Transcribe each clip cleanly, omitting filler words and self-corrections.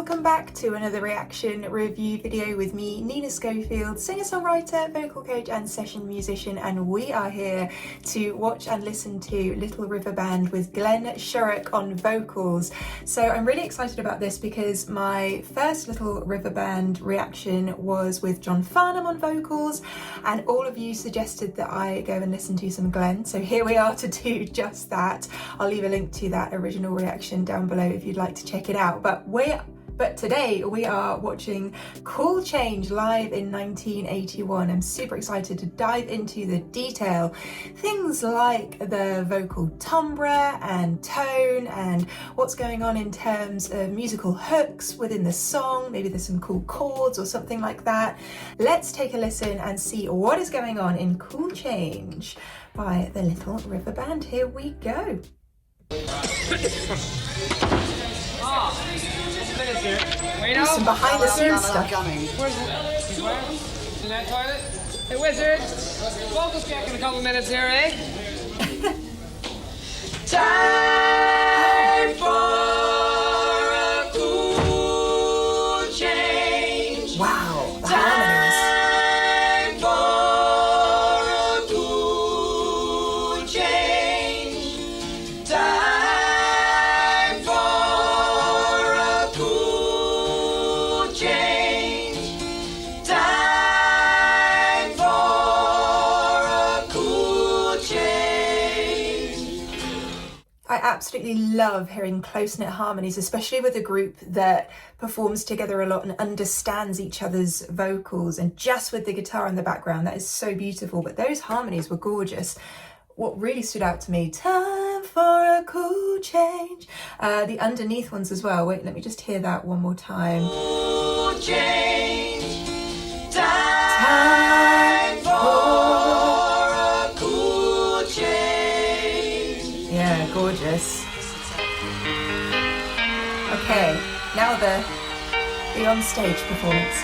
welcome back to another reaction review video with me, Nina Schofield, singer-songwriter, vocal coach and session musician, and we are here to watch and listen to Little River Band with Glen Shorrock on vocals. So I'm really excited about this because my first Little River Band reaction was with John Farnham on vocals, and all of you suggested that I go and listen to some Glen, so here we are to do just that. I'll leave a link to that original reaction down below if you'd like to check it out. But today we are watching Cool Change live in 1981. I'm super excited to dive into the detail. Things like the vocal timbre and tone and what's going on in terms of musical hooks within the song. Maybe there's some cool chords or something like that. Let's take a listen and see what is going on in Cool Change by the Little River Band. Here we go. Some behind the scenes stuff. He's where? In that toilet? Hey, Wizard! Vocals check in a couple minutes here, eh? Time for a cool change. Wow, the harmonies. Time for a cool change. Time for a cool change. Time for a cool change. I absolutely love hearing close-knit harmonies, especially with a group that performs together a lot and understands each other's vocals, and just with the guitar in the background, that is so beautiful. But those harmonies were gorgeous. What really stood out to me, time for a cool change. The underneath ones as well. Wait, let me just hear that one more time. Cool change. Time for a cool change. Yeah, gorgeous. Okay, now the on-stage performance.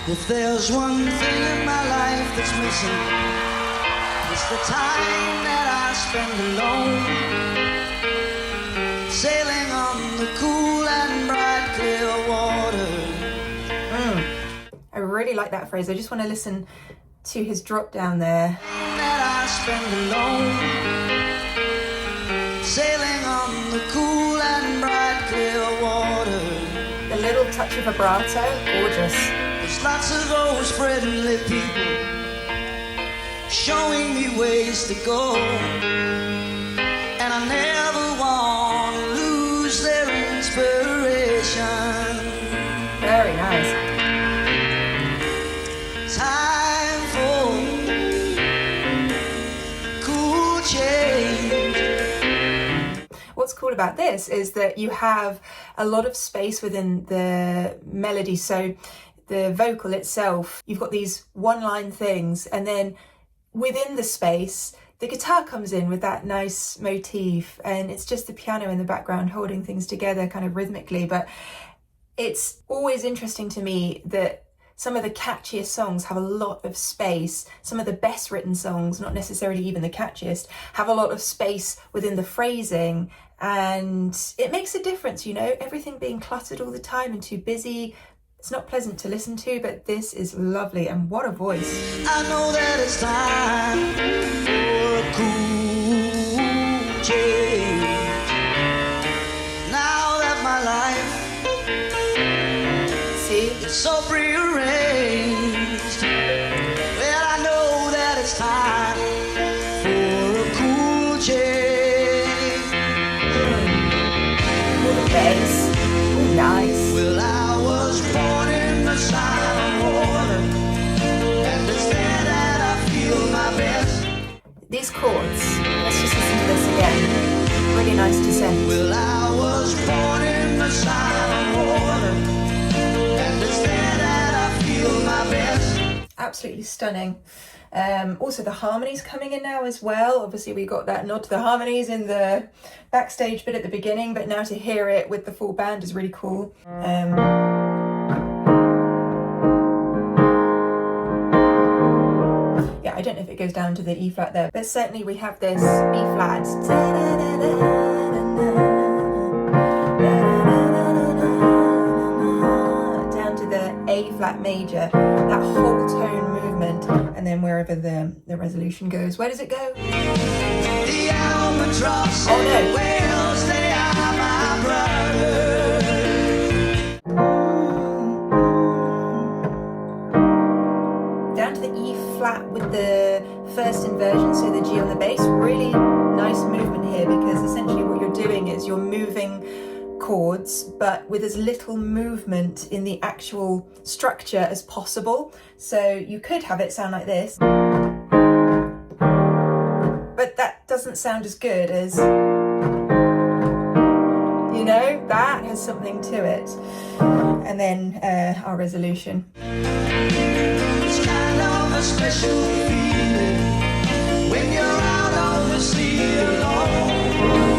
If there's one thing in my life that's missing, it's the time that I spend alone, sailing on the cool and bright clear water. I really like that phrase. I just want to listen to his drop down there. That I spend alone, sailing on the cool and bright clear water. The little touch of vibrato, gorgeous. There's lots of those friendly people showing me ways to go, and I never want to lose their inspiration. Very nice. Time for cool change. What's cool about this is that you have a lot of space within the melody. So the vocal itself, you've got these one-line things, and then within the space, the guitar comes in with that nice motif, and it's just the piano in the background holding things together kind of rhythmically. But it's always interesting to me that some of the catchiest songs have a lot of space. Some of the best written songs, not necessarily even the catchiest, have a lot of space within the phrasing, and it makes a difference, you know, everything being cluttered all the time and too busy. It's not pleasant to listen to, but this is lovely, and what a voice. I know that it's time for a cool change. Now that my life, See? it's so prearranged, well, I know that it's time for a cool change. The bass. Ooh, nice. Well, I was born in the sign of water, and it's there that I feel my best. These chords, let's just listen to this again. Really nice descent. Well, I was born in the sign of water, and it's there that I feel my best. Absolutely stunning. Also the harmonies coming in now as well. Obviously we got that nod to the harmonies in the backstage bit at the beginning, but now to hear it with the full band is really cool. Yeah, I don't know if it goes down to the E flat there, but certainly we have this B flat. flat major, that whole tone movement, and then wherever the resolution goes. Where does it go? The albatross Oh no. whales, they are my brothers. Down to the E flat with the first inversion, so the G on the bass. Really nice movement here, because essentially what you're doing is you're moving chords, but with as little movement in the actual structure as possible. So you could have it sound like this, but that doesn't sound as good as, you know, that has something to it. And then our resolution. It's kind of a special feeling when you're out on the sea alone,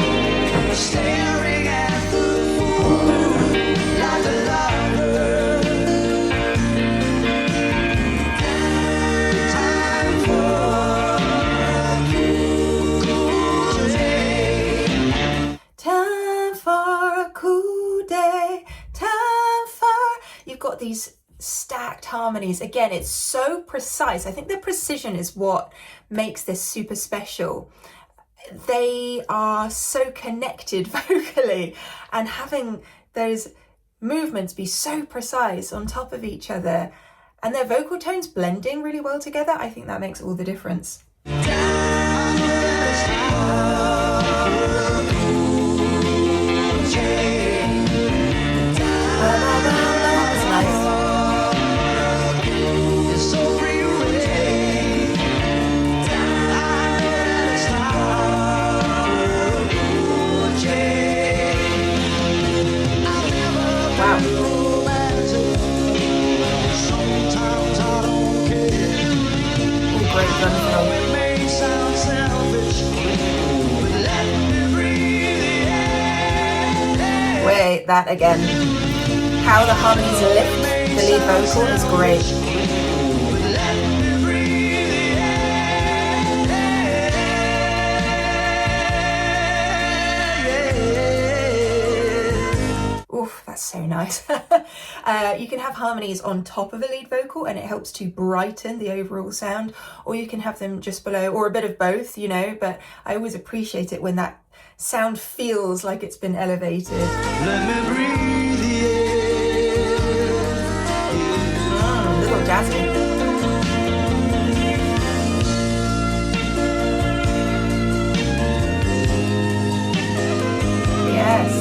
staring at the moon like a lover. Time for a cool day. Time for a cool day. Time for... You've got these stacked harmonies. Again, it's so precise. I think the precision is what makes this super special. They are so connected vocally, and having those movements be so precise on top of each other, and their vocal tones blending really well together, I think that makes all the difference. That's nice. Wow. Great drum fill. Wait, that again. How the harmonies lift the lead vocal is great. Oof, that's so nice. You can have harmonies on top of a lead vocal and it helps to brighten the overall sound, or you can have them just below, or a bit of both, you know, but I always appreciate it when that sound feels like it's been elevated. Let me breathe the air. Little jazzy. Yes.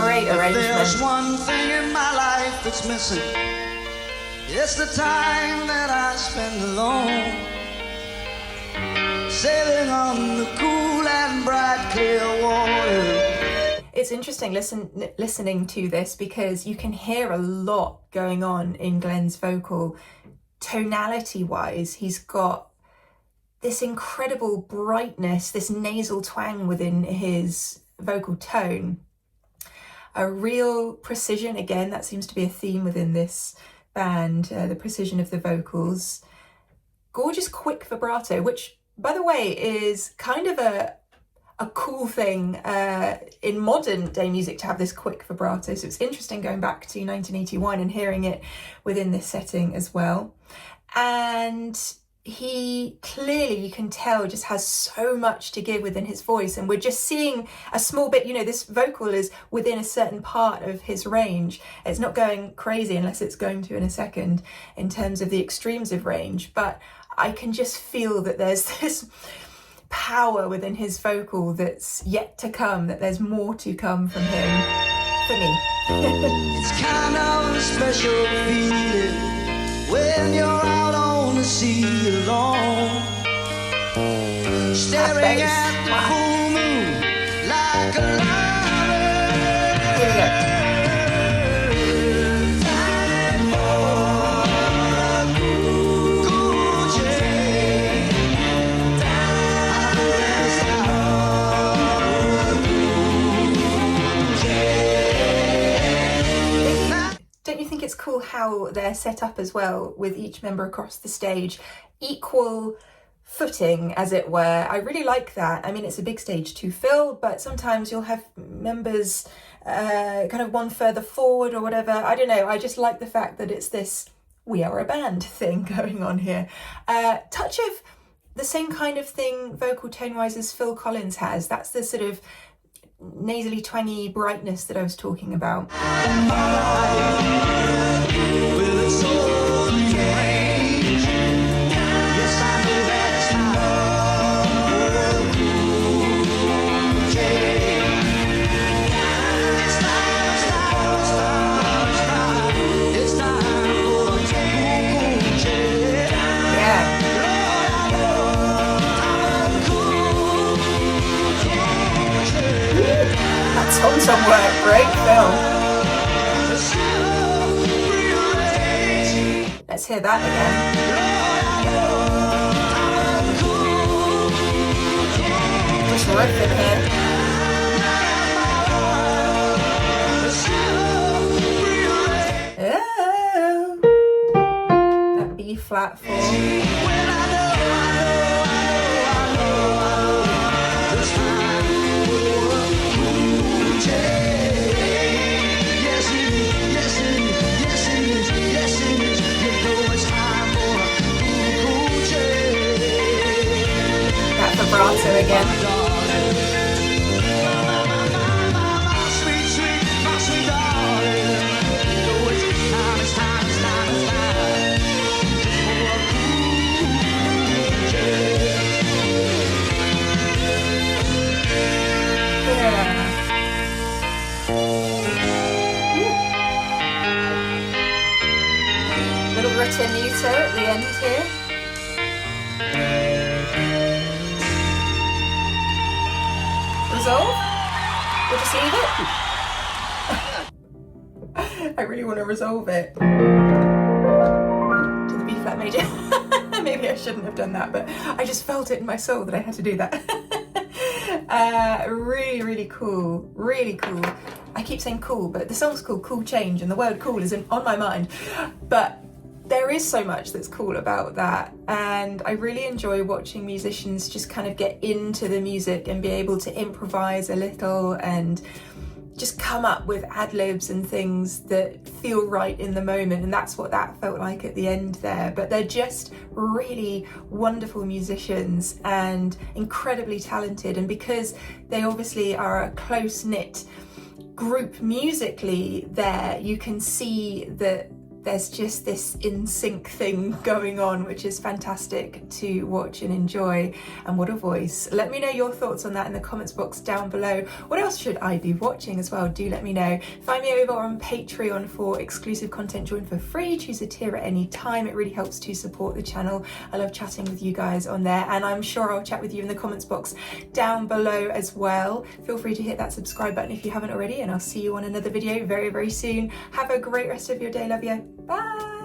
Great arrangement. There's one thing in my life that's missing. It's the time that I spend alone, sailing on the cool and bright clear water. It's interesting listening to this, because you can hear a lot going on in Glen's vocal. Tonality wise, he's got this incredible brightness, this nasal twang within his vocal tone. A real precision, again, that seems to be a theme within this band, the precision of the vocals. Gorgeous quick vibrato, which, by the way, is kind of a cool thing in modern day music to have this quick vibrato. So it's interesting going back to 1981 and hearing it within this setting as well. And he clearly, you can tell, just has so much to give within his voice, and we're just seeing a small bit, you know, this vocal is within a certain part of his range. It's not going crazy unless it's going to in a second in terms of the extremes of range, but I can just feel that there's this power within his vocal that's yet to come, that there's more to come from him, for me. It's kind of a special feeling when you're out on the sea alone, staring at the full moon like a lover. Here we go. Time for a cool change. Time to rest out. Don't you think it's cool how they're set up as well, with each member across the stage? Equal footing, as it were. I really like that. I mean, it's a big stage to fill, but sometimes you'll have members kind of one further forward or whatever. I don't know. I just like the fact that it's this "we are a band" thing going on here. Touch of the same kind of thing vocal tone wise as Phil Collins has. That's the sort of nasally twangy brightness that I was talking about. Some work, great film. Let's hear that again. Just riffing here. Oh, that B flat 4. Vibrato again. Little ritenuto at the end here. Resolve? We'll just leave it? I really want to resolve it to the B flat major. Maybe I shouldn't have done that, but I just felt it in my soul that I had to do that. Really, really cool. Really cool. I keep saying cool, but the song's called Cool Change, and the word cool is on my mind. But there is so much that's cool about that, and I really enjoy watching musicians just kind of get into the music and be able to improvise a little and just come up with ad-libs and things that feel right in the moment, and that's what that felt like at the end there. But they're just really wonderful musicians and incredibly talented, and because they obviously are a close-knit group musically there, you can see that there's just this in sync thing going on, which is fantastic to watch and enjoy. And what a voice. Let me know your thoughts on that in the comments box down below. What else should I be watching as well? Do let me know. Find me over on Patreon for exclusive content. Join for free, choose a tier at any time. It really helps to support the channel. I love chatting with you guys on there, and I'm sure I'll chat with you in the comments box down below as well. Feel free to hit that subscribe button if you haven't already, and I'll see you on another video very, very soon. Have a great rest of your day. Love you. Bye.